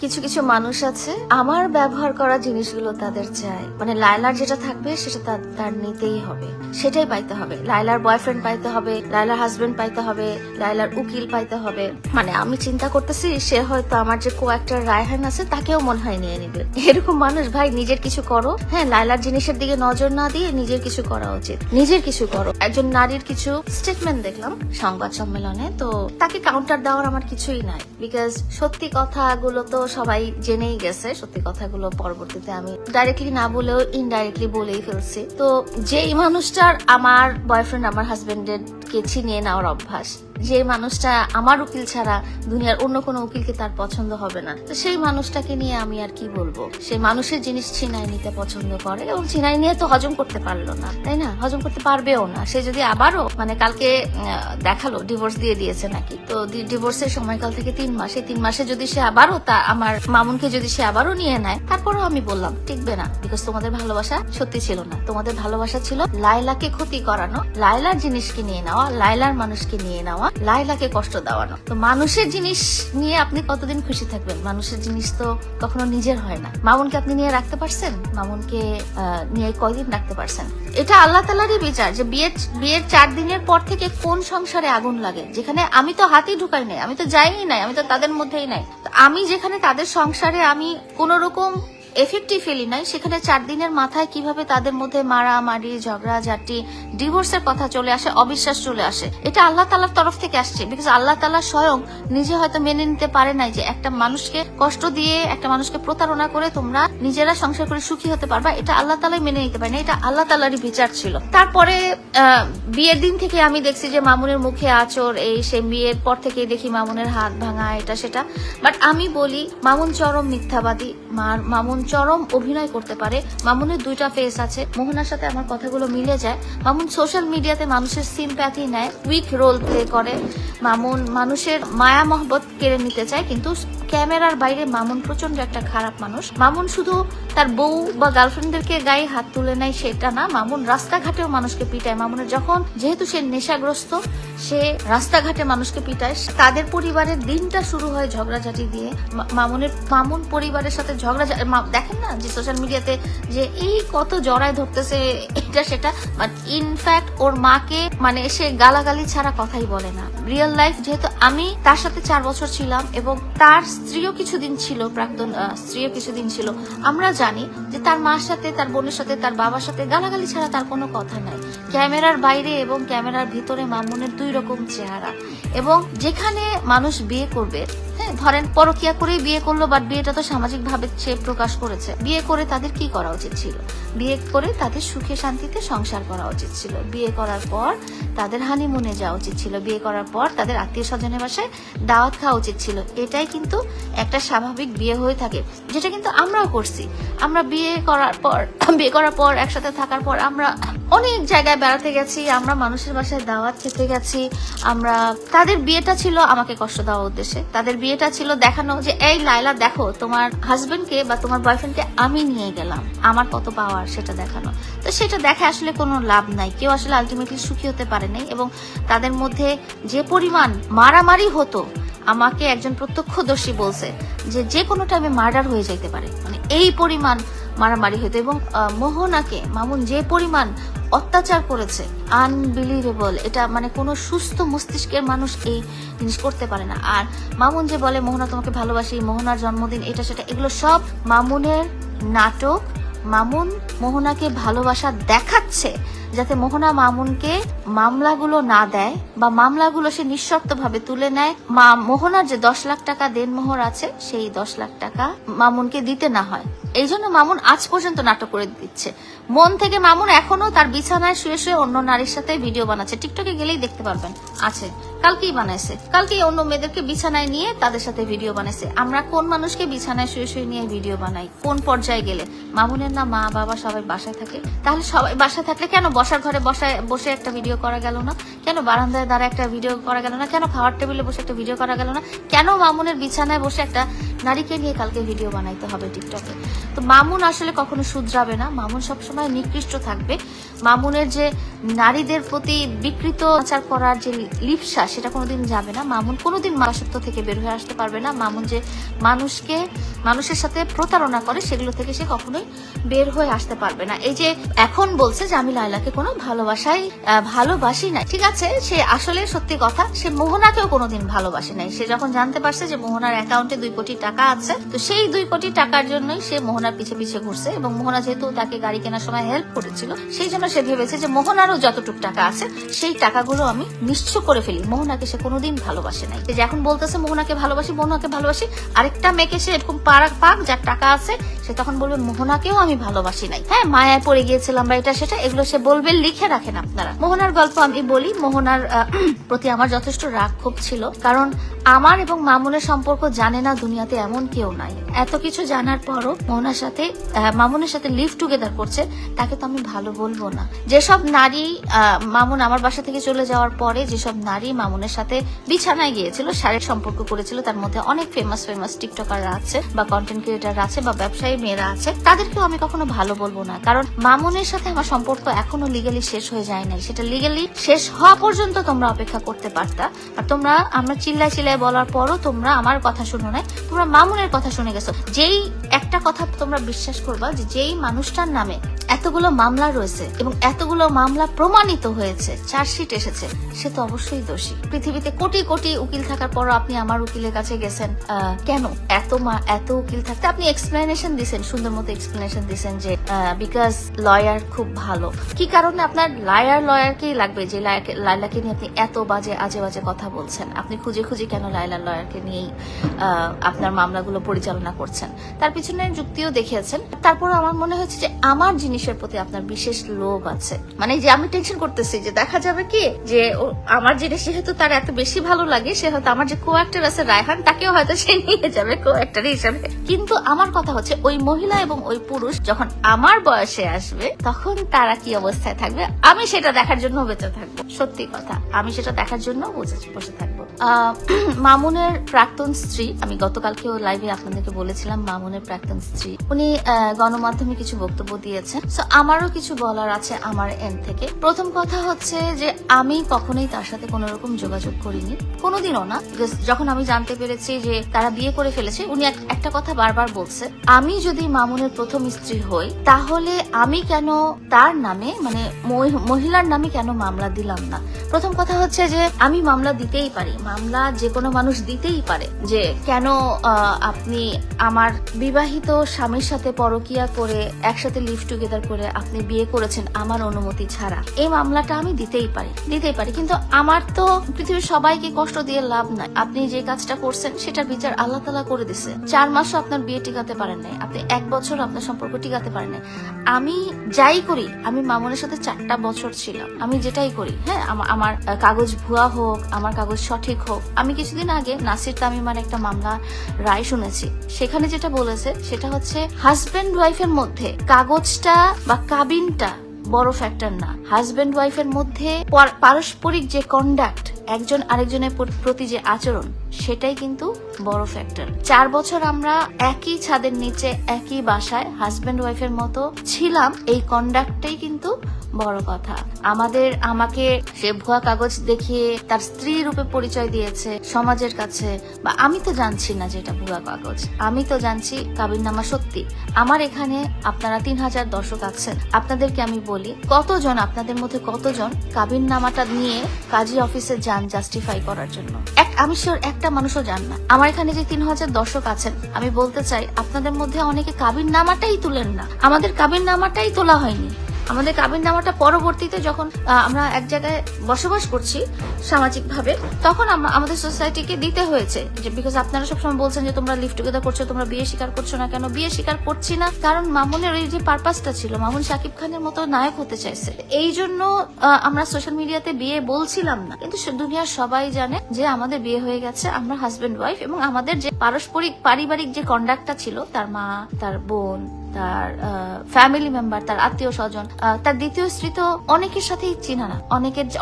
কিছু কিছু মানুষ আছে আমার ব্যবহার করা জিনিসগুলো তাদের চাই, মানে লায়লার যেটা থাকবে সেটা তার নিতেই হবে, সেটাই পাইতে হবে। লায়লার বয়ফ্রেন্ড পাইতে হবে, লায়লার হাজবেন্ড পাইতে হবে, লায়লার উকিল পাইতে হবে। মানে আমি চিন্তা করতেছি সে হয়তো আমার যে কো-অ্যাক্টর রায়হান আছে তাকেও মনে হয় নিয়ে নিবে। এরকম মানুষ ভাই, নিজের কিছু করো। হ্যাঁ, লায়লার জিনিসের দিকে নজর না দিয়ে নিজের কিছু করা উচিত, নিজের কিছু করো। একজন নারীর কিছু স্টেটমেন্ট দেখলাম সংবাদ সম্মেলনে, তো তাকে কাউন্টার দেওয়ার আমার কিছুই নাই, বিকজ সত্যি কথাগুলো তো সবাই জেনেই গেছে। সত্যি কথাগুলো পরবর্তীতে আমি ডাইরেক্টলি না বলেও ইনডাইরেক্টলি বলেই ফেলছি। তো যেই মানুষটার আমার বয়ফ্রেন্ড আমার হাজবেন্ডের কে ছিনিয়ে নেওয়ার অভ্যাস, যে মানুষটা আমার উকিল ছাড়া দুনিয়ার অন্য কোনো উকিলকে তার পছন্দ হবে না, তো সেই মানুষটাকে নিয়ে আমি আর কি বলবো। সেই মানুষের জিনিস ছিনাই নিতে পছন্দ করে এবং ছিনাই নিয়ে তো হজম করতে পারলো না, তাই না? হজম করতে পারবেও না। সে যদি আবারও মানে কালকে দেখালো ডিভোর্স দিয়ে দিয়েছে নাকি, তো ডিভোর্সের সময়কাল থেকে 3 মাস, এই 3 মাসে যদি সে আবারও আমার মামুনকে যদি সে আবারও নিয়ে নেয়, তারপরেও আমি বললাম টিকবে না, বিকজ তোমাদের ভালোবাসা সত্যি ছিল না। তোমাদের ভালোবাসা ছিল লায়লাকে ক্ষতি করানো, লায়লার জিনিসকে নিয়ে নেওয়া, লায়লার মানুষকে নিয়ে নেওয়া, লায়লাকে কষ্ট দেওয়ানো। তো মানুষের জিনিস নিয়ে আপনি কতদিন খুশি থাকবেন? মানুষের জিনিস তো কখনো নিজের হয় না। মামুনকে আপনি নিয়ে রাখতে পারছেন? মামুনকে নিয়ে কয়দিন রাখতে পারছেন? এটা আল্লাহ তাআলারই বিচার যে বিয়ের 4 দিনের পর থেকে কোন সংসারে আগুন লাগে, যেখানে আমি তো হাতই ঢুকাই নাই, আমি তো যাইই নাই, আমি তো তাদের মধ্যেই নাই। আমি যেখানে তাদের সংসারে আমি কোন রকম এফেক্টই ফেলি নাই, সেখানে 4 দিনের মাথায় কিভাবে তাদের মধ্যে মারামারি, ঝগড়াঝাটি, ডিভোর্সের কথা চলে আসে, অবিশ্বাস চলে আসে। এটা আল্লাহ তাআলার তরফ থেকে আসছে, বিকজ আল্লাহ তাআলা স্বয়ং নিজে হয়তো মেনে নিতে পারে নাই যে একটা মানুষকে কষ্ট দিয়ে, একটা মানুষকে প্রতারণা করে তোমরা নিজেরা সংসার করে সুখী হতে পারবা। এটা আল্লাহ তাআলাই মেনে নিতে পারে না, এটা আল্লাহ তাআলারই বিচার ছিল। তারপরে বিয়ের দিন থেকে আমি দেখছি যে মামুনের মুখে আঁচড়, এই সে বিয়ের পর থেকে দেখি মামুনের হাত ভাঙা, এটা সেটা। বাট আমি বলি মামুন চরম মিথ্যাবাদী, মামুন চরম অভিনয় করতে পারে। মামুনের 2টা ফেস আছে। মোহনার সাথে আমার কথাগুলো মিলে যায়। মামুন সোশ্যাল মিডিয়াতে মানুষের সিম্প্যাথি নেয়, উইক রোল প্লে করে। মামুন মানুষের মায়া মহব্বত কেড়ে নিতে চায়, কিন্তু ক্যামেরার বাইরে মামুন প্রচন্ড একটা খারাপ মানুষ। মামুন শুধু তার বউ বা গার্লফ্রেন্ডদেরকে গায়ে হাত তুলে নেয় সেটা না, মামুন রাস্তাঘাটেও মানুষকে পিটায়। মামুনের যখন যেহেতু সে নেশাগ্রস্ত, সে রাস্তাঘাটে মানুষকে পিটায়। তাদের পরিবারের দিনটা শুরু হয় ঝগড়াঝাটি দিয়ে। মামুন পরিবারের সাথে দেখেন না যে সোশ্যাল মিডিয়াতে যে এই কত জড়ায় ধরতেছে এটা সেটা, বাট ইনফ্যাক্ট ওর মাকে মানে সে গালাগালি ছাড়া কথাই বলে না। রিয়েল লাইফ, যেহেতু আমি তার সাথে 4 বছর ছিলাম এবং তার স্ত্রীও কিছুদিন ছিল, প্রাক্তন স্ত্রীও কিছুদিন ছিল, আমরা জানি যে তার মার সাথে, তার বোনের সাথে, তার বাবার সাথে গালাগালি ছাড়া তার কোনো কথা নাই। ক্যামেরার বাইরে এবং ক্যামেরার ভিতরে মামুনের 2 রকম চেহারা। এবং যেখানে মানুষ বিয়ে করবে, হ্যাঁ ধরেন পরকিয়া করে বিয়ে করলো, বাট বিয়েটা তো সামাজিক ভাবে সে প্রকাশ করেছে। বিয়ে করে তাদের কি করা উচিত ছিল? বিয়ে করে তাদের সুখে শান্তিতে সংসার করা উচিত ছিল। বিয়ে করার পর তাদের হানিমুনে যাওয়া উচিত ছিল। বিয়ে করার পর তাদের আত্মীয় স্বজনের বাসায় দাওয়াত খাওয়া উচিত ছিল। এটাই কিন্তু একটা স্বাভাবিক বিয়ে হয়ে থাকে, যেটা কিন্তু আমরাও করছি। আমরা বিয়ে করার পর একসাথে থাকার পর আমরা অনেক জায়গায় বেড়াতে গেছি, আমরা মানুষের বাসায় দাওয়াত খেতে গেছি। আমরা তাদের বিয়েটা ছিল আমাকে কষ্ট দেওয়ার উদ্দেশ্যে, তাদের বিয়েটা ছিল দেখানো যে এই লায়লা দেখো তোমার হাজবেন্ডকে বা তোমার বয়ফ্রেন্ডকে আমি নিয়ে গেলাম, আমার কত পাওয়ার সেটা দেখানো। তো সেটা দেখে আসলে কোনো লাভ নাই, কেউ আসলে আলটিমেটলি সুখী হতে পারে নাই। এবং তাদের মধ্যে যে পরিমাণ মারামারি হতো, আমাকে একজন প্রত্যক্ষদর্শী বলছে যে কোনো টাইমে মার্ডার হয়ে যাইতে পারে, মানে এই পরিমাণ মারামারি হতো। এবং মোহনাকে মামুন যে পরিমাণ অত্যাচার করেছে, আনবিলিভেবল। এটা মানে কোনো সুস্থ মস্তিষ্কের মানুষ এই জিনিস করতে পারে না। আর মামুন যে বলে মোহনা তোমাকে ভালোবাসি, মোহনার জন্মদিন, এটা সেটা, এগুলো সব মামুনের নাটক। মামুন মোহনাকে ভালোবাসা দেখাচ্ছে যাতে মোহনা মামুনকে মামলাগুলো না দেয় বা মামলাগুলো সে নিঃশর্তভাবে তুলে নেয়। মোহনার যে 10 লাখ টাকা দেনমোহর আছে, সেই 10 লাখ টাকা মামুনকে দিতে না হয়। এই জন্য মামুন আজ পর্যন্ত নাটক করে দিচ্ছে মন থেকে। মামুন এখনো তার বিছানায় শুয়ে শুয়ে অন্য নারীর সাথে ভিডিও বানাচ্ছে, টিকটকে গেলেই দেখতে পারবেন, আছে। কালকেই বানাইছে, কালকেই অন্য মেয়েদেরকে বিছানায় নিয়ে তাদের সাথে ভিডিও বানাইছে। আমরা কোন মানুষকে বিছানায় শুয়ে শুয়ে নিয়ে ভিডিও বানাই? কোন পর্যায়ে গেলে? মামুনের না মা বাবা সবাই বাসায় থাকে? তাহলে সবাই বাসায় থাকলে কেন বসার ঘরে বসে একটা ভিডিও করা গেল না? কেন বারান্দায় দাঁড়া একটা ভিডিও করা গেল না? কেন খাওয়ার টেবিলে বসে একটা ভিডিও করা গেল না? কেন মামুনের বিছানায় বসে একটা নারীকে নিয়ে কালকে ভিডিও বানাইতে হবে টিকটকে। তো মামুন আসলে কখনো শুধরাবে না, মামুন সবসময় নিকৃষ্ট থাকবে। মামুনের যে নারীদের প্রতি বিকৃত আচার করার যে লিপ্সা সেটা কোনোদিন যাবে না। মামুন কোনোদিন মানসত্ব থেকে বের হয়ে আসতে পারবে না। মামুন যে মানুষের সাথে প্রতারণা করে সেগুলো থেকে সে কখনোই বের হয়ে আসতে পারবে না। এই যে এখন বলছে যে আমি লায়লাকে কোনো ভালোবাসি নাই, ঠিক আছে, সে আসলে সত্যি কথা, সে মোহনাকেও কোনোদিন ভালোবাসে নাই। সে যখন জানতে পারছে যে মোহনার অ্যাকাউন্টে 2 কোটি টাকা আছে, তো সেই 2 কোটি টাকার জন্যই সে মোহনার পিছে পিছে ঘুরছে, এবং মোহনা যেহেতু তাকে গাড়ি কেনার সময় হেল্প করেছিল সেই জন্য সে ভেবেছে যে মোহনারও যতটুকু টাকা আছে সেই টাকাগুলো আমি নিঃস্ব করে ফেলি। মোহনাকে সে কোনোদিন ভালোবাসে নাই। যে এখন বলতেছে মোহনাকে ভালোবাসি, আরেকটা মেয়েকে সে এরকম পাক যার টাকা আছে, সে তখন বলবে মোহনাকেও আমি ভালোবাসি নাই, হ্যাঁ মায়ায় পড়ে গিয়েছিলাম বা এটা সেটা, এগুলো সে বলবে। লিখে রাখেন আপনারা। মোহনার গল্প আমি বলি। মোহনার প্রতি আমার যথেষ্ট রাগ ক্ষোভ ছিল, কারণ আমার এবং মামুনের সম্পর্ক জানে না দুনিয়াতে এমন কেউ নাই। এত কিছু জানার পরও মামুনের সাথে লিভ টুগেদার করছে, তাকে তো আমি ভালো বলবো না। যেসব নারী মামুন আমার বাসা থেকে চলে যাওয়ার পরে যেসব নারী মামুনের সাথে বিছানায় গিয়েছিল, শারীরিক সম্পর্ক করেছিল, তার মধ্যে অনেক ফেমাস টিকটকাররা আছে বা কন্টেন্ট ক্রিয়েটার আছে বা ব্যবসায়ী মেয়েরা আছে, তাদেরকেও আমি কখনো ভালো বলবো না। কারণ মামুনের সাথে আমার সম্পর্ক এখনো লিগালি শেষ হয়ে যায় নাই। সেটা লিগালি শেষ হওয়া পর্যন্ত তোমরা অপেক্ষা করতে পারতা, আর আমরা চিল্লায় বলার পরও তোমরা আমার কথা শুনো নাই, তোমরা মামুনের কথা শুনে গেছো। যেই একটা কথা তোমরা বিশ্বাস করবা, যে যেই মানুষটার নামে এতগুলো মামলা রয়েছে এবং এতগুলো মামলা প্রমাণিত হয়েছে, চার্জশিট এসেছে, সে তো অবশ্যই দোষী। পৃথিবীতে কোটি কোটি উকিল থাকার পরও আপনি আমার উকিলের কাছে গেছেন কেন? এত উকিল থাকতে আপনি এক্সপ্লেনেশন দিছেন, সুন্দর মতো এক্সপ্লেনেশন দিছেন যে বিকজ লয়ার খুব ভালো। কি কারণে আপনার লয়ারকেই লাগবে যে লায়লাকে নিয়ে আপনি এত আজে বাজে কথা বলছেন? আপনি খুঁজে কেন লায়লার লয়ারকে নিয়েই আপনার মামলাগুলো পরিচালনা করছেন? তার পিছনে যুক্তিও দেখিয়েছেন। তারপর আমার মনে হচ্ছে যে আমার জিনিসের প্রতি আপনার বিশেষ লোভ আছে। মানে যে আমি টেনশন করতেছি যে দেখা যাবে কি যে আমার জিনিস যেহেতু তার এত বেশি ভালো লাগে, সে হয়তো আমার যে কো অ্যাক্টর আছে রায়হান, তাকেও হয়তো সে নিয়ে যাবে কো অ্যাক্টর হিসেবে। কিন্তু আমার কথা হচ্ছে ওই মহিলা এবং ওই পুরুষ যখন আমার বয়সে আসবে তখন তারা কি অবস্থায় থাকবে, আমি সেটা দেখার জন্য বেঁচে থাকবো। সত্যি কথা, আমি সেটা দেখার জন্য বসে থাকবো। মামুনের প্রাক্তন স্ত্রী, আমি গতকালকেও লাইভে আপনাদেরকে বলেছিলাম, মামুনের প্রাক্তন স্ত্রী উনি গণমাধ্যমে কিছু বক্তব্য দিয়েছেন। সো আমারও কিছু বলার আছে আমার এন্ড থেকে। প্রথম কথা হচ্ছে যে আমি কখনোই তার সাথে কোন রকম যোগাযোগ করিনি, কোনোদিনও না। যখন আমি জানতে পেরেছি যে তারা বিয়ে করে ফেলেছে, উনি একটা কথা বারবার বলছে, আমি যদি মামুনের প্রথম স্ত্রী হই তাহলে আমি কেন তার নামে, মানে মহিলার নামে কেন মামলা দিলাম না? প্রথম কথা হচ্ছে যে আমি মামলা দিতেই পারি, মামলা যে কোনো মানুষ দিতেই পারে, যে কেন আপনি আমার বিবাহিত স্বামীর সাথে পরকিয়া করে একসাথে লিভ টুগেদার করে আপনি বিয়ে করেছেন আমার অনুমতি ছাড়া, এই মামলাটা আমি দিতেই পারি। কিন্তু আমার তো পৃথিবীর সবাইকে কষ্ট দিয়ে লাভ নাই। আপনি যে কাজটা করছেন সেটার বিচার আল্লাহ তাআলা করে দিছে। 4 মাসও আপনার বিয়ে টিকাতে পারেন নাই, আপনি 1 বছর আপনার সম্পর্ক টিকাতে পারেন নাই। আমি যাই করি, আমি মামুনের সাথে 4টা বছর ছিলাম, আমি যেটাই করি, হ্যাঁ আমার কাগজ ভুয়া হোক, আমার কাগজ সঠিক হোক। আমি কিছুদিন আগে নাসির তামিমার একটা মামলা রায় শুনেছি, সেখানে যেটা বলেছে সেটা হচ্ছে হাজবেন্ড ওয়াইফের মধ্যে কাগজটা বা কাবিনটা বড় ফ্যাক্টর না, হাজবেন্ড ওয়াইফের মধ্যে পারস্পরিক যে কন্ডাক্ট, একজন আরেকজনের প্রতি যে আচরণ, সেটাই কিন্তু বড় ফ্যাক্টর। 4 বছর আমরা একই ছাদের নিচে একই বাসায় হাজবেন্ড ওয়াইফের মতো ছিলাম, এই কন্ডাক্টটাই কিন্তু বড় কথা। আমাকে সে ভুয়া কাগজ দেখিয়ে তার স্ত্রী রূপে পরিচয় দিয়েছে সমাজের কাছে, বা আমি তো জানছি না যেটা ভুয়া কাগজ, আমি তো জানছি কাবিননামা সত্যি। আমার এখানে আপনারা 3000 দর্শক আছেন, আপনাদেরকে আমি বলি, আপনাদের মধ্যে কতজন কাবিননামাটা নিয়ে কাজী অফিসে যান জাস্টিফাই করার জন্য? আমি শিওর একটা মানুষও জান না। আমার এখানে যে 3000 দর্শক আছেন, আমি বলতে চাই আপনাদের মধ্যে অনেকে কাবিননামাটাই তুলেন না। আমাদের কাবিননামাটাই তোলা হয়নি। আমাদের কাবিননামাটা পরবর্তীতে যখন আমরা এক জায়গায় বসবাস করছি সামাজিক ভাবে, তখন আমাদের সোসাইটিকে দিতে হয়েছে, যে বিকজ আপনারা সবসময় বলছেন যে তোমরা লিভ টুগেদার করছো, তোমরা বিয়ে স্বীকার করছো না কেন? বিয়ে স্বীকার করছি না কারণ মামুনের ওই যে পারপাসটা ছিল, মামুন শাকিব খানের মতো নায়ক হতে চাইছে, এই জন্য আমরা সোশ্যাল মিডিয়াতে বিয়ে বলছিলাম না। কিন্তু দুনিয়ার সবাই জানে যে আমাদের বিয়ে হয়ে গেছে, আমরা হাজবেন্ড ওয়াইফ, এবং আমাদের যে পারিবারিক যে কন্ডাক্টটা ছিল, তার মা, তার বোন, তার ফ্যামিলি মেম্বার, তার আত্মীয় স্বজন, তার দ্বিতীয় স্ত্রী তো অনেকের সাথেই চিনা না,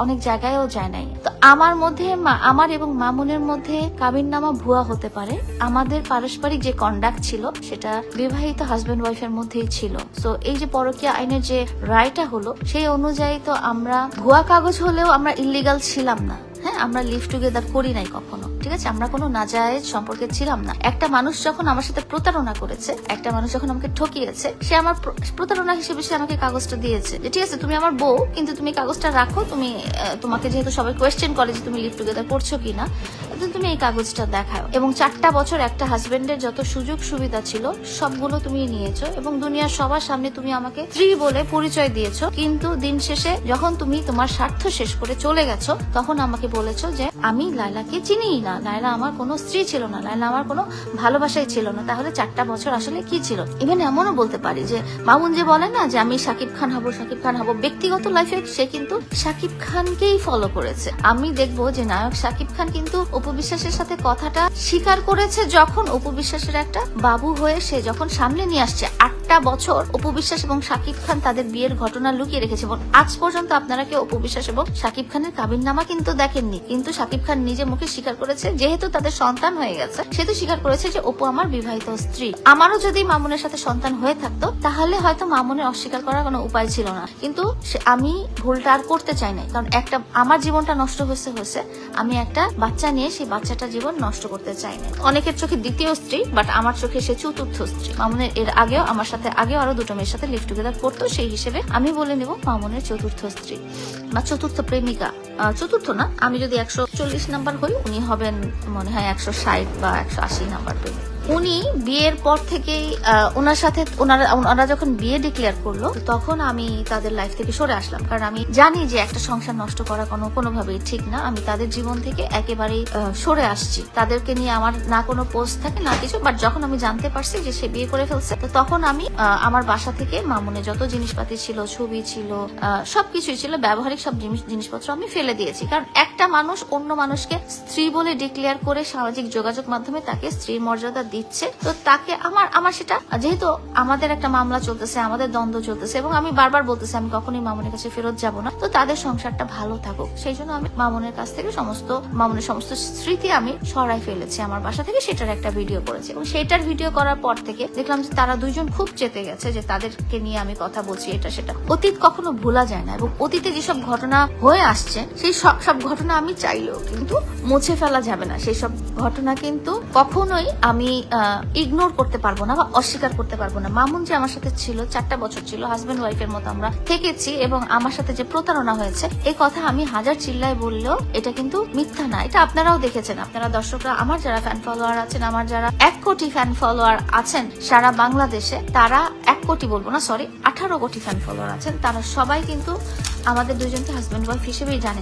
অনেক জায়গায়ও যায় নাই। তো আমার মধ্যে আমার এবং মামুনের মধ্যে কাবিননামা ভুয়া হতে পারে, আমাদের পারস্পরিক যে কন্ডাক্ট ছিল সেটা বিবাহিত হাজবেন্ড ওয়াইফের মধ্যেই ছিল। তো এই যে পরকীয়া আইনের যে রায়টা হলো সেই অনুযায়ী তো আমরা ভুয়া কাগজ হলেও আমরা ইল্লিগাল ছিলাম না। হ্যাঁ, আমরা লিভ টুগেদার করি নাই কখনো, ঠিক আছে, আমরা কোনো নাজায়েজ সম্পর্কে ছিলাম না। একটা মানুষ যখন আমার সাথে প্রতারণা করেছে, একটা মানুষ যখন আমাকে ঠকিয়েছে, সে আমার প্রতারণা হিসেবে সে আমাকে কাগজটা দিয়েছে যে ঠিক আছে তুমি আমার বউ, কিন্তু তুমি কাগজটা রাখো, তুমি তোমাকে যেহেতু সবাই কোয়েশ্চেন করে যে তুমি লিভ টুগেদার করছো কিনা, তুমি এই কাগজটা দেখাও। এবং 4টা বছর একটা হাজবেন্ডের যত সুযোগ সুবিধা ছিল সবগুলো তুমি নিয়েছো এবং দুনিয়ার সবার সামনে তুমি আমাকে স্ত্রী বলে পরিচয় দিয়েছো। কিন্তু দিন শেষে যখন তুমি তোমার স্বার্থ শেষ করে চলে গেছো, তখন আমাকে বলেছো যে আমি লায়লাকে চিনিই না, লায়লা আমার কোনো স্ত্রী ছিল না, লায়লা আমার কোনো ভালোবাসাই ছিল না। তাহলে 4টা বছর আসলে কি ছিল? ইভেন এমনও বলতে পারি যে মামুন যে বলে না যে আমি শাকিব খান হব, শাকিব খান হব, ব্যক্তিগত লাইফে সে কিন্তু শাকিব খানকেই ফলো করেছে। আমি দেখবো যে নায়ক শাকিব খান কিন্তু অপু বিশ্বাসের সাথে কথাটা স্বীকার করেছে যখন অপু বিশ্বাসের একটা বাবু হয়ে সে যখন সামনে নিয়ে আসছে। 8টা বছর অপু বিশ্বাস এবং শাকিব খান তাদের বিয়ের ঘটনা লুকিয়ে রেখেছে এবং আজ পর্যন্ত আপনারা কেউ অপু বিশ্বাস এবং শাকিব খানের কাবিননামা কিন্তু দেখেননি। কিন্তু শাকিব খান নিজে মুখে স্বীকার করেছে, যেহেতু তাদের সন্তান হয়ে গেছে সেহেতু স্বীকার করেছে যে অপু আমার বিবাহিত স্ত্রী। আমারও যদি মামুনের সাথে সন্তান হয়ে থাকতো তাহলে হয়তো মামুনের অস্বীকার করার কোনো উপায় ছিল না। কিন্তু আমি ভুলটা আর করতে চাই না, কারণ একটা আমার জীবনটা নষ্ট হয়েছে, আমি একটা বাচ্চা নিয়ে সেই বাচ্চাটা জীবন নষ্ট করতে চাই না। অনেকের চোখে দ্বিতীয় স্ত্রী, বাট আমার চোখে সে চতুর্থ স্ত্রী। মামুনের এর আগেও আমার সাথে আগেও আরো 2টো মেয়ের সাথে লিভ টুগেদার করতো, সেই হিসেবে আমি বলে নেব মামুনের চতুর্থ স্ত্রী বা চতুর্থ প্রেমিকা। চতুর্থ না, আমি যদি 140 নাম্বার হই, উনি হবেন মনে হয় 160 বা 180 নাম্বার প্রেমিক। উনি বিয়ের পর থেকেই ওনার সাথে ওনারা যখন বিয়ে ডিক্লেয়ার করলো তখন আমি তাদের লাইফ থেকে সরে আসলাম, কারণ আমি জানি যে একটা সংসার নষ্ট করা কোনোভাবেই ঠিক না। আমি তাদের জীবন থেকে একেবারেই সরে আসছি, তাদেরকে নিয়ে আমার না কোনো পোস্ট থাকে না কিছু। বাট যখন আমি জানতে পারছি যে সে বিয়ে করে ফেলছে, তখন আমি আমার বাসা থেকে মামুনে যত জিনিসপাতি ছিল, ছবি ছিল, সবকিছুই ছিল, ব্যবহারিক সব জিনিসপত্র আমি ফেলে দিয়েছি। কারণ একটা মানুষ অন্য মানুষকে স্ত্রী বলে ডিক্লেয়ার করে সামাজিক যোগাযোগ মাধ্যমে তাকে স্ত্রীর মর্যাদা দিচ্ছে, তো তাকে আমার সেটা, যেহেতু আমাদের একটা মামলা চলতেছে, আমাদের দ্বন্দ্ব চলতেছে এবং আমি বারবার বলতেছি আমি কখনোই মামুনের কাছে ফেরত যাব না, তো তাদের সংসারটা ভালো থাকুক, সেই জন্য আমি মামুনের কাছ থেকে মামুনের সমস্ত স্মৃতি আমি সরাই ফেলেছি আমার বাসা থেকে। সেটার একটা ভিডিও করেছি এবং সেটার ভিডিও করার পর থেকে দেখলাম যে তারা দুইজন খুব চেতে গেছে যে তাদেরকে নিয়ে আমি কথা বলছি, এটা সেটা। অতীত কখনো ভোলা যায় না এবং অতীতে যেসব ঘটনা হয়ে আসছে সেই সব ঘটনা আমি চাইলেও কিন্তু মুছে ফেলা যাবে না। সেই সব ঘটনা কিন্তু কখনোই আমি ইগনোর করতে পারবো না বা অস্বীকার করতে পারবো না। মামুন যে আমার সাথে ছিল, 4টা বছর ছিল, হাজবেন্ড ওয়াইফের মতো আমরা থেকেছি এবং আমার সাথে যে প্রতারণা হয়েছে এই কথা আমি হাজার চিল্লায় বললেও এটা কিন্তু মিথ্যা না। এটা আপনারাও দেখেছেন, আপনারা দর্শকরা, আমার যারা ফ্যান ফলোয়ার আছেন, আমার যারা 1 কোটি ফ্যান ফলোয়ার আছেন সারা বাংলাদেশে, তারা 1 কোটি বলবো না, সরি 18 কোটি ফ্যান ফলোয়ার আছেন, তারা সবাই কিন্তু আমাদের দুজনকে হাজবেন্ড ওয়াইফ হিসেবেই জানেন।